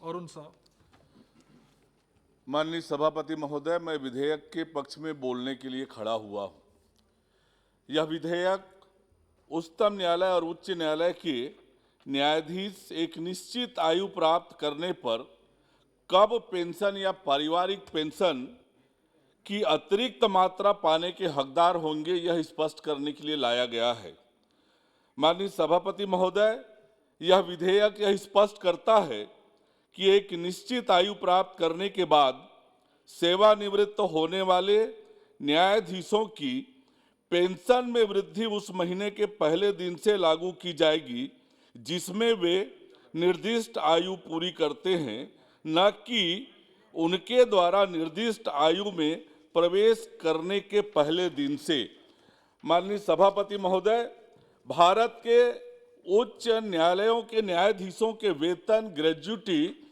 अरुण साहब। माननीय सभापति महोदय, मैं विधेयक के पक्ष में बोलने के लिए खड़ा हुआ हूं। यह विधेयक उच्चतम न्यायालय और उच्च न्यायालय के न्यायाधीश एक निश्चित आयु प्राप्त करने पर कब पेंशन या पारिवारिक पेंशन की अतिरिक्त मात्रा पाने के हकदार होंगे, यह स्पष्ट करने के लिए लाया गया है। माननीय सभापति महोदय, यह विधेयक यह स्पष्ट करता है कि एक निश्चित आयु प्राप्त करने के बाद सेवानिवृत्त होने वाले न्यायाधीशों की पेंशन में वृद्धि उस महीने के पहले दिन से लागू की जाएगी जिसमें वे निर्दिष्ट आयु पूरी करते हैं, न कि उनके द्वारा निर्दिष्ट आयु में प्रवेश करने के पहले दिन से। माननीय सभापति महोदय, भारत के उच्च न्यायालयों के न्यायाधीशों के वेतन, ग्रेजुटी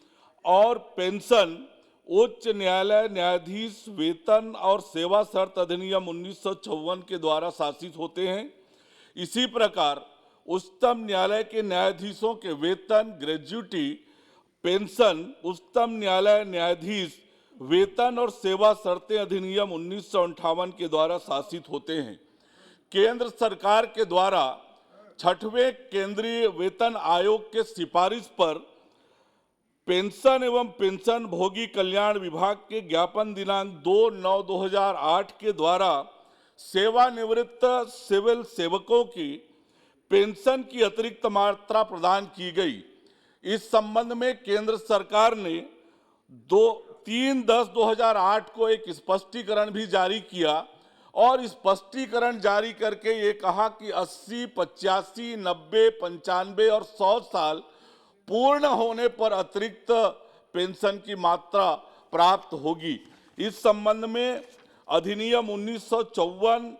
और पेंशन उच्च न्यायालय न्यायाधीश वेतन और सेवा शर्त अधिनियम 1954 के द्वारा शासित होते हैं। इसी प्रकार उच्चतम न्यायालय के न्यायाधीशों के वेतन, ग्रेजुटी, पेंशन उच्चतम न्यायालय न्यायाधीश वेतन और सेवा शर्तें अधिनियम 1958 के द्वारा शासित होते हैं। केंद्र सरकार के द्वारा 6वें केंद्रीय वेतन आयोग के सिफारिश पर पेंशन एवं पेंशन भोगी कल्याण विभाग के ज्ञापन दिनांक 2/9/2008 के द्वारा सेवानिवृत्त सिविल सेवकों की पेंशन की अतिरिक्त मात्रा प्रदान की गई। इस संबंध में केंद्र सरकार ने 3/10/2008 को एक स्पष्टीकरण भी जारी किया और स्पष्टीकरण जारी करके ये कहा कि 80, 85, 90, 95 और 100 साल पूर्ण होने पर अतिरिक्त पेंशन की मात्रा प्राप्त होगी। इस संबंध में अधिनियम 1954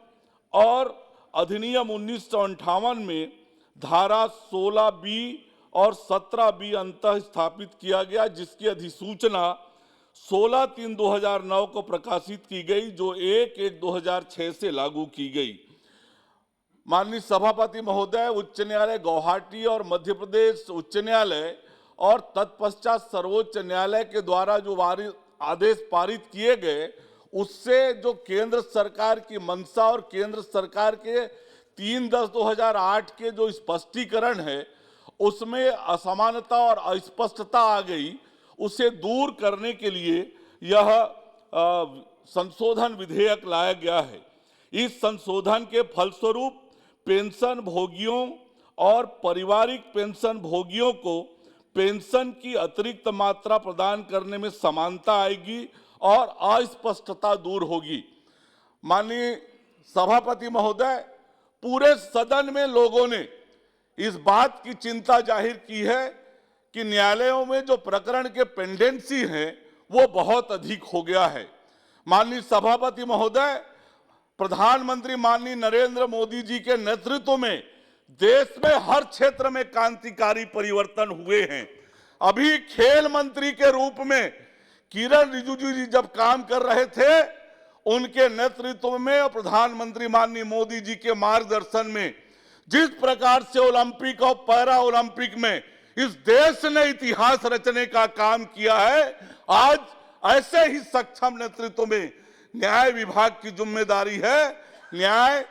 और अधिनियम 1958 में धारा 16B और 17B अंतः स्थापित किया गया, जिसकी अधिसूचना 16/3/2009 को प्रकाशित की गई, जो 1/1/2006 से लागू की गई। माननीय सभापति महोदय, उच्च न्यायालय गुवाहाटी और मध्य प्रदेश उच्च न्यायालय और तत्पश्चात सर्वोच्च न्यायालय के द्वारा जो आदेश पारित किए गए, उससे जो केंद्र सरकार की मंशा और केंद्र सरकार के 3/10/2008 के जो स्पष्टीकरण है, उसमें असमानता और अस्पष्टता आ गई। उसे दूर करने के लिए यह संशोधन विधेयक लाया गया है। इस संशोधन के फलस्वरूप पेंशन भोगियों और पारिवारिक पेंशन भोगियों को पेंशन की अतिरिक्त मात्रा प्रदान करने में समानता आएगी और अस्पष्टता दूर होगी। माननीय सभापति महोदय, पूरे सदन में लोगों ने इस बात की चिंता जाहिर की है कि न्यायालयों में जो प्रकरण के पेंडेंसी हैं वो बहुत अधिक हो गया है। माननीय सभापति महोदय, प्रधानमंत्री माननीय नरेंद्र मोदी जी के नेतृत्व में देश में हर क्षेत्र में क्रांतिकारी परिवर्तन हुए हैं। अभी खेल मंत्री के रूप में किरण रिजिजू जी जब काम कर रहे थे, उनके नेतृत्व में और प्रधानमंत्री माननीय मोदी जी के मार्गदर्शन में जिस प्रकार से ओलंपिक और पैरा ओलंपिक में इस देश ने इतिहास रचने का काम किया है, आज ऐसे ही सक्षम नेतृत्व में न्याय विभाग की जिम्मेदारी है न्याय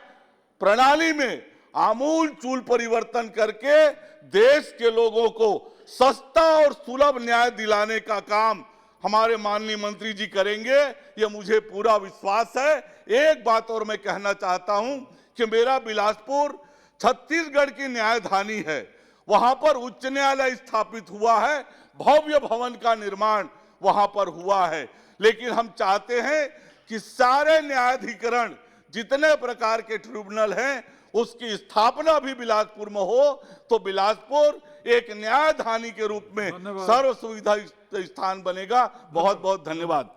प्रणाली में आमूल चूल परिवर्तन करके देश के लोगों को सस्ता और सुलभ न्याय दिलाने का काम हमारे माननीय मंत्री जी करेंगे, ये मुझे पूरा विश्वास है। एक बात और मैं कहना चाहता हूं कि मेरा बिलासपुर छत्तीसगढ़ की न्यायधानी है, वहां पर उच्च न्यायालय स्थापित हुआ है, भव्य भवन का निर्माण वहां पर हुआ है। लेकिन हम चाहते हैं कि सारे न्यायाधिकरण जितने प्रकार के ट्रिब्यूनल हैं उसकी स्थापना भी बिलासपुर में हो, तो बिलासपुर एक न्यायधानी के रूप में सर्व सुविधा स्थान बनेगा। बहुत बहुत धन्यवाद।